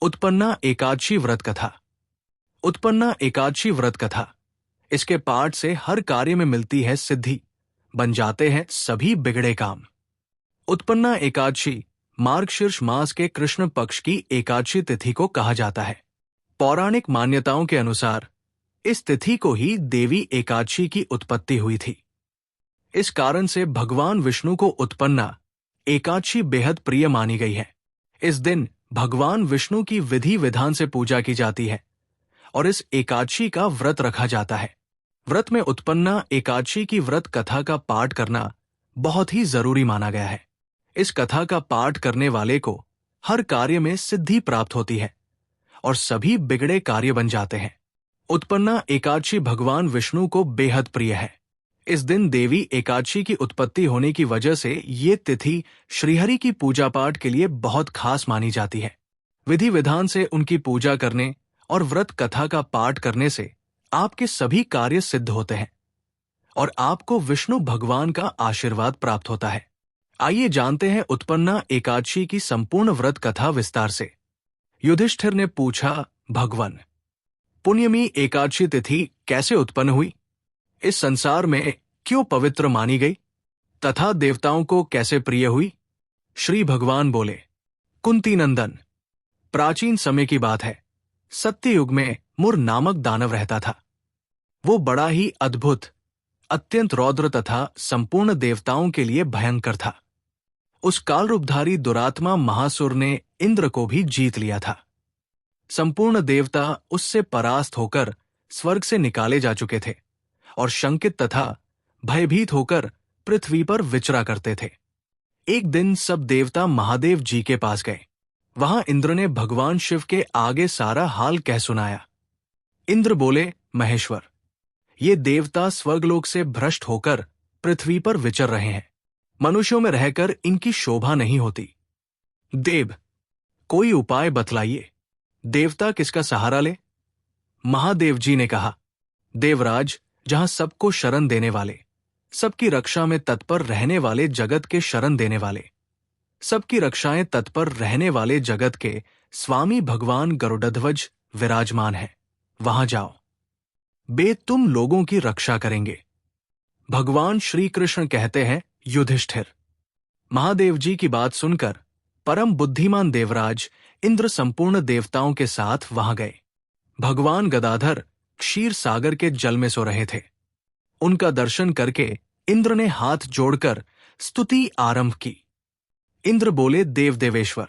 उत्पन्ना एकादशी व्रत कथा। उत्पन्ना एकादशी व्रत कथा। इसके पाठ से हर कार्य में मिलती है सिद्धि, बन जाते हैं सभी बिगड़े काम। उत्पन्ना एकादशी मार्गशीर्ष मास के कृष्ण पक्ष की एकादशी तिथि को कहा जाता है। पौराणिक मान्यताओं के अनुसार इस तिथि को ही देवी एकादशी की उत्पत्ति हुई थी। इस कारण से भगवान विष्णु को उत्पन्ना एकादशी बेहद प्रिय मानी गई है। इस दिन भगवान विष्णु की विधि विधान से पूजा की जाती है और इस एकादशी का व्रत रखा जाता है। व्रत में उत्पन्ना एकादशी की व्रत कथा का पाठ करना बहुत ही जरूरी माना गया है। इस कथा का पाठ करने वाले को हर कार्य में सिद्धि प्राप्त होती है और सभी बिगड़े कार्य बन जाते हैं। उत्पन्ना एकादशी भगवान विष्णु को बेहद प्रिय है। इस दिन देवी एकादशी की उत्पत्ति होने की वजह से ये तिथि श्रीहरि की पूजा पाठ के लिए बहुत खास मानी जाती है। विधि विधान से उनकी पूजा करने और व्रत कथा का पाठ करने से आपके सभी कार्य सिद्ध होते हैं और आपको विष्णु भगवान का आशीर्वाद प्राप्त होता है। आइए जानते हैं उत्पन्ना एकादशी की संपूर्ण व्रत कथा विस्तार से। युधिष्ठिर ने पूछा, भगवन, पुण्यमी एकादशी तिथि कैसे उत्पन्न हुई? इस संसार में क्यों पवित्र मानी गई तथा देवताओं को कैसे प्रिय हुई? श्री भगवान बोले, कुंती नंदन, प्राचीन समय की बात है। सत्ययुग में मुर नामक दानव रहता था। वो बड़ा ही अद्भुत, अत्यंत रौद्र तथा संपूर्ण देवताओं के लिए भयंकर था। उस कालरूपधारी दुरात्मा महासुर ने इंद्र को भी जीत लिया था। संपूर्ण देवता उससे परास्त होकर स्वर्ग से निकाले जा चुके थे और शंकित तथा भयभीत होकर पृथ्वी पर विचरा करते थे। एक दिन सब देवता महादेव जी के पास गए। वहां इंद्र ने भगवान शिव के आगे सारा हाल कह सुनाया। इंद्र बोले, महेश्वर, ये देवता स्वर्गलोक से भ्रष्ट होकर पृथ्वी पर विचर रहे हैं। मनुष्यों में रहकर इनकी शोभा नहीं होती। देव, कोई उपाय बतलाइए। देवता किसका सहारा ले? महादेव जी ने कहा, देवराज, जहां सबको शरण देने वाले, सबकी रक्षा में तत्पर रहने वाले जगत के शरण देने वाले, सबकी रक्षाएं तत्पर रहने वाले जगत के स्वामी भगवान गरुड़ध्वज विराजमान हैं। वहां जाओ, वे तुम लोगों की रक्षा करेंगे। भगवान श्री कृष्ण कहते हैं, युधिष्ठिर। महादेव जी की बात सुनकर परम बुद्धिमान देवराज इंद्र संपूर्ण देवताओं के साथ वहां गए। भगवान गदाधर क्षीर सागर के जल में सो रहे थे। उनका दर्शन करके इंद्र ने हाथ जोड़कर स्तुति आरंभ की। इंद्र बोले, देव देवेश्वर,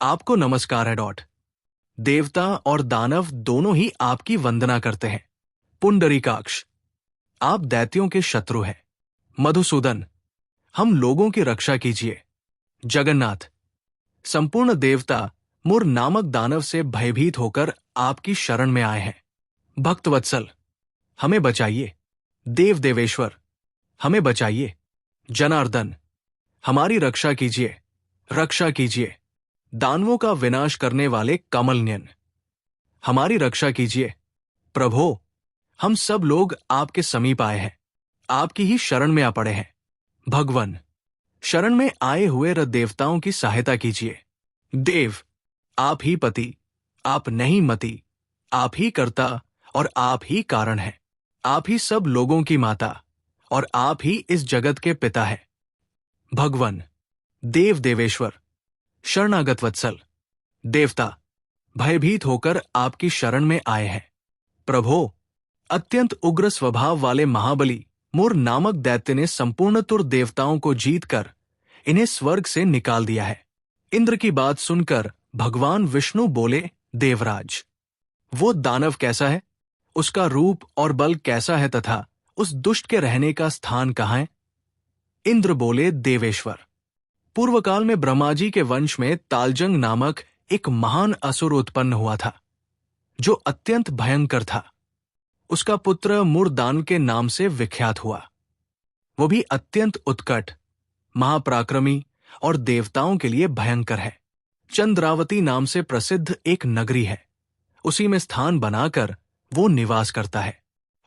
आपको नमस्कार है। देवता और दानव दोनों ही आपकी वंदना करते हैं। पुंडरीकाक्ष, आप दैत्यों के शत्रु हैं। मधुसूदन, हम लोगों की रक्षा कीजिए। जगन्नाथ, संपूर्ण देवता मुर नामक दानव से भयभीत होकर आपकी शरण में आए हैं। भक्तवत्सल, हमें बचाइए। देव देवेश्वर, हमें बचाइए। जनार्दन, हमारी रक्षा कीजिए, रक्षा कीजिए। दानवों का विनाश करने वाले कमलनयन, हमारी रक्षा कीजिए। प्रभो, हम सब लोग आपके समीप आए हैं, आपकी ही शरण में आ पड़े हैं। भगवन, शरण में आए हुए देवताओं की सहायता कीजिए। देव, आप ही पति, आप नहीं मति, आप ही कर्ता और आप ही कारण हैं। आप ही सब लोगों की माता और आप ही इस जगत के पिता हैं। भगवन, देव देवेश्वर, शरणागत वत्सल, देवता भयभीत होकर आपकी शरण में आए हैं। प्रभो, अत्यंत उग्र स्वभाव वाले महाबली मुर नामक दैत्य ने संपूर्ण तुर देवताओं को जीतकर इन्हें स्वर्ग से निकाल दिया है। इंद्र की बात सुनकर भगवान विष्णु बोले, देवराज, वो दानव कैसा है? उसका रूप और बल कैसा है तथा उस दुष्ट के रहने का स्थान कहाँ है? इंद्र बोले, देवेश्वर, पूर्व काल में ब्रह्मा जी के वंश में तालजंग नामक एक महान असुर उत्पन्न हुआ था, जो अत्यंत भयंकर था। उसका पुत्र मुरदान के नाम से विख्यात हुआ। वो भी अत्यंत उत्कट, महापराक्रमी और देवताओं के लिए भयंकर है। चंद्रावती नाम से प्रसिद्ध एक नगरी है, उसी में स्थान बनाकर वो निवास करता है।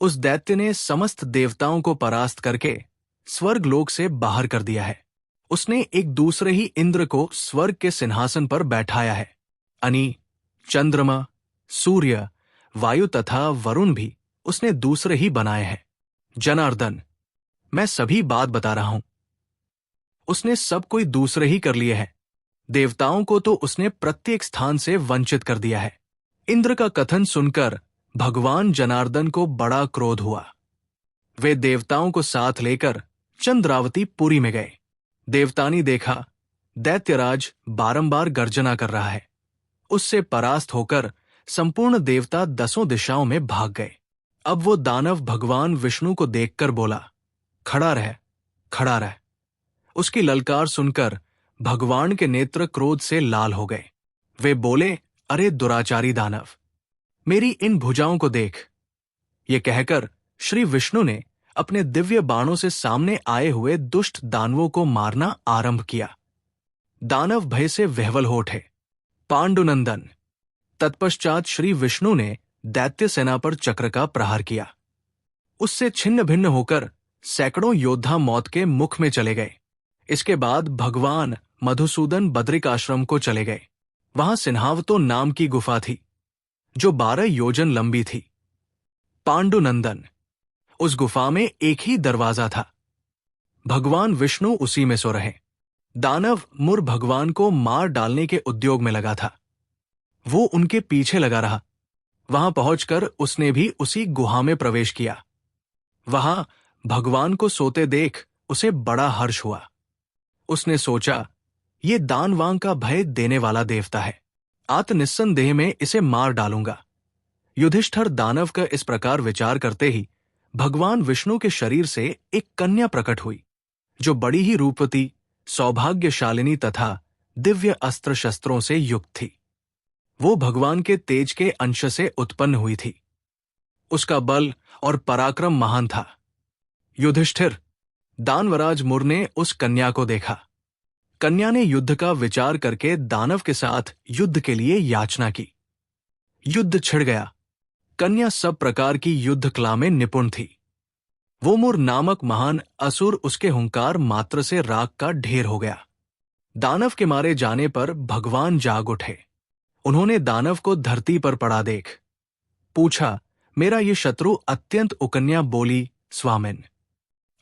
उस दैत्य ने समस्त देवताओं को परास्त करके स्वर्ग लोक से बाहर कर दिया है। उसने एक दूसरे ही इंद्र को स्वर्ग के सिंहासन पर बैठाया है। अनी, चंद्रमा, सूर्य, वायु तथा वरुण भी उसने दूसरे ही बनाए हैं। जनार्दन, मैं सभी बात बता रहा हूं। उसने सब कोई दूसरे ही कर लिए हैं। देवताओं को तो उसने प्रत्येक स्थान से वंचित कर दिया है। इंद्र का कथन सुनकर भगवान जनार्दन को बड़ा क्रोध हुआ। वे देवताओं को साथ लेकर चंद्रावती पुरी में गए। देवता ने देखा दैत्यराज बारंबार गर्जना कर रहा है। उससे परास्त होकर संपूर्ण देवता 10 दिशाओं में भाग गए। अब वो दानव भगवान विष्णु को देखकर बोला, खड़ा रह, खड़ा रह। उसकी ललकार सुनकर भगवान के नेत्र क्रोध से लाल हो गए। वे बोले, अरे दुराचारी दानव, मेरी इन भुजाओं को देख। ये कहकर श्री विष्णु ने अपने दिव्य बाणों से सामने आए हुए दुष्ट दानवों को मारना आरंभ किया। दानव भय से विह्वल हो उठे। पांडुनंदन, तत्पश्चात श्री विष्णु ने दैत्य सेना पर चक्र का प्रहार किया। उससे छिन्न भिन्न होकर सैकड़ों योद्धा मौत के मुख में चले गए। इसके बाद भगवान मधुसूदन बद्रिक आश्रम को चले गए। वहां सिन्हावतो नाम की गुफा थी, जो 12 योजन लंबी थी। पांडुनंदन, उस गुफा में एक ही दरवाजा था। भगवान विष्णु उसी में सो रहे। दानव मुर भगवान को मार डालने के उद्योग में लगा था। वो उनके पीछे लगा रहा। वहां पहुंचकर उसने भी उसी गुहा में प्रवेश किया। वहां भगवान को सोते देख उसे बड़ा हर्ष हुआ। उसने सोचा, ये दानवांग का भय देने वाला देवता है। आत निस्संदेह में इसे मार डालूंगा। युधिष्ठिर दानव का इस प्रकार विचार करते ही भगवान विष्णु के शरीर से एक कन्या प्रकट हुई, जो बड़ी ही रूपवती, सौभाग्यशालिनी तथा दिव्य अस्त्र शस्त्रों से युक्त थी। वो भगवान के तेज के अंश से उत्पन्न हुई थी। उसका बल और पराक्रम महान था। युधिष्ठिर, दानवराज मुर ने उस कन्या को देखा। कन्या ने युद्ध का विचार करके दानव के साथ युद्ध के लिए याचना की। युद्ध छिड़ गया। कन्या सब प्रकार की युद्ध कला में निपुण थी। वो मुर नामक महान असुर उसके हुंकार मात्र से राख का ढेर हो गया। दानव के मारे जाने पर भगवान जाग उठे। उन्होंने दानव को धरती पर पड़ा देख पूछा, मेरा ये शत्रु अत्यंत उकन्या बोली, स्वामिन,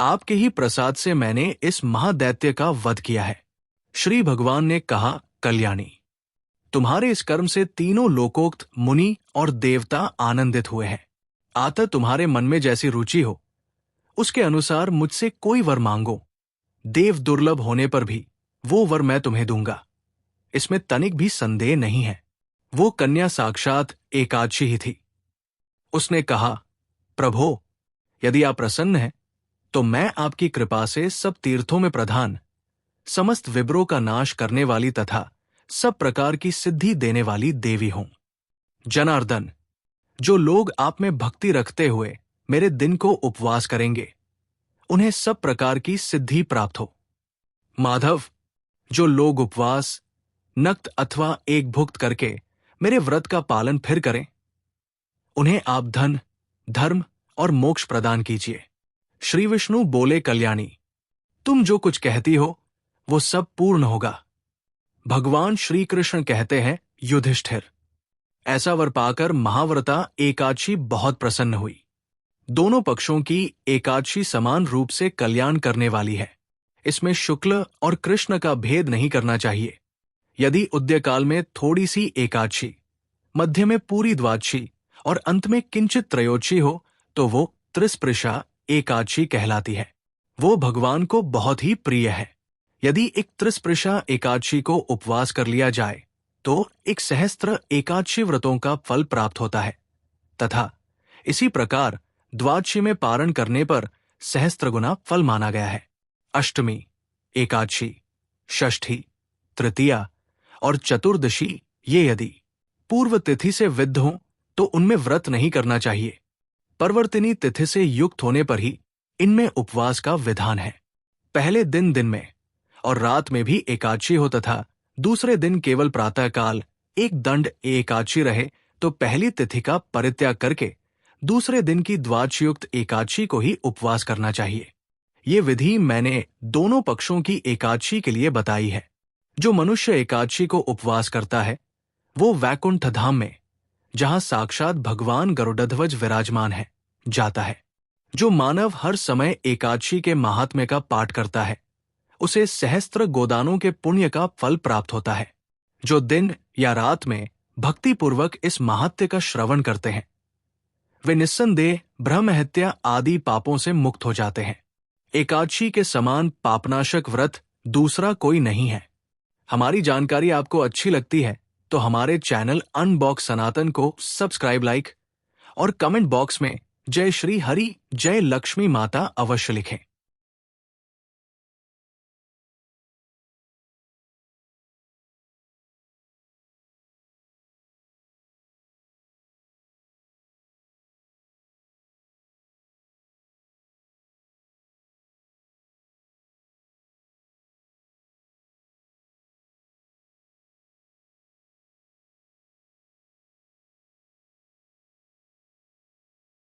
आपके ही प्रसाद से मैंने इस महादैत्य का वध किया है। श्री भगवान ने कहा, कल्याणी, तुम्हारे इस कर्म से तीनों लोकोक्त मुनि और देवता आनंदित हुए हैं। आता तुम्हारे मन में जैसी रुचि हो, उसके अनुसार मुझसे कोई वर मांगो। देव दुर्लभ होने पर भी वो वर मैं तुम्हें दूंगा, इसमें तनिक भी संदेह नहीं है। वो कन्या साक्षात एकादशी ही थी। उसने कहा, प्रभो, यदि आप प्रसन्न हैं तो मैं आपकी कृपा से सब तीर्थों में प्रधान, समस्त विप्रों का नाश करने वाली तथा सब प्रकार की सिद्धि देने वाली देवी हूं। जनार्दन, जो लोग आप में भक्ति रखते हुए मेरे दिन को उपवास करेंगे, उन्हें सब प्रकार की सिद्धि प्राप्त हो। माधव, जो लोग उपवास, नक्त अथवा एक भुक्त करके मेरे व्रत का पालन फिर करें, उन्हें आप धन, धर्म और मोक्ष प्रदान कीजिए। श्री विष्णु बोले, कल्याणी, तुम जो कुछ कहती हो वो सब पूर्ण होगा। भगवान श्री कृष्ण कहते हैं, युधिष्ठिर, ऐसा वर पाकर महाव्रता एकादशी बहुत प्रसन्न हुई। दोनों पक्षों की एकादशी समान रूप से कल्याण करने वाली है। इसमें शुक्ल और कृष्ण का भेद नहीं करना चाहिए। यदि उद्यकाल में थोड़ी सी एकादशी, मध्य में पूरी द्वादशी और अंत में किंचित त्रयोदशी हो तो वो त्रिस्पृशा एकादशी कहलाती है। वो भगवान को बहुत ही प्रिय है। यदि एक त्रिस्पृशा एकादशी को उपवास कर लिया जाए तो एक सहस्त्र एकादशी व्रतों का फल प्राप्त होता है, तथा इसी प्रकार द्वादशी में पारण करने पर सहस्त्र गुना फल माना गया है। अष्टमी, एकादशी, षष्ठी, तृतीया और चतुर्दशी ये यदि पूर्व तिथि से विद्ध हों तो उनमें व्रत नहीं करना चाहिए। परवर्तिनी तिथि से युक्त होने पर ही इनमें उपवास का विधान है। पहले दिन में और रात में भी एकादशी हो तथा दूसरे दिन केवल प्रातःकाल एक दंड एकादशी रहे तो पहली तिथि का परित्याग करके दूसरे दिन की द्वादशयुक्त एकादशी को ही उपवास करना चाहिए। ये विधि मैंने दोनों पक्षों की एकादशी के लिए बताई है। जो मनुष्य एकादशी को उपवास करता है वो वैकुंठ धाम में, जहां साक्षात भगवान गरुड़ध्वज विराजमान है, जाता है। जो मानव हर समय एकादशी के महात्म्य का पाठ करता है, उसे सहस्त्र गोदानों के पुण्य का फल प्राप्त होता है। जो दिन या रात में भक्तिपूर्वक इस महात्म्य का श्रवण करते हैं, वे निस्संदेह ब्रह्म हत्या आदि पापों से मुक्त हो जाते हैं। एकादशी के समान पापनाशक व्रत दूसरा कोई नहीं है। हमारी जानकारी आपको अच्छी लगती है तो हमारे चैनल अनबॉक्स सनातन को सब्सक्राइब, लाइक और कमेंट बॉक्स में जय श्री हरि, जय लक्ष्मी माता अवश्य लिखें।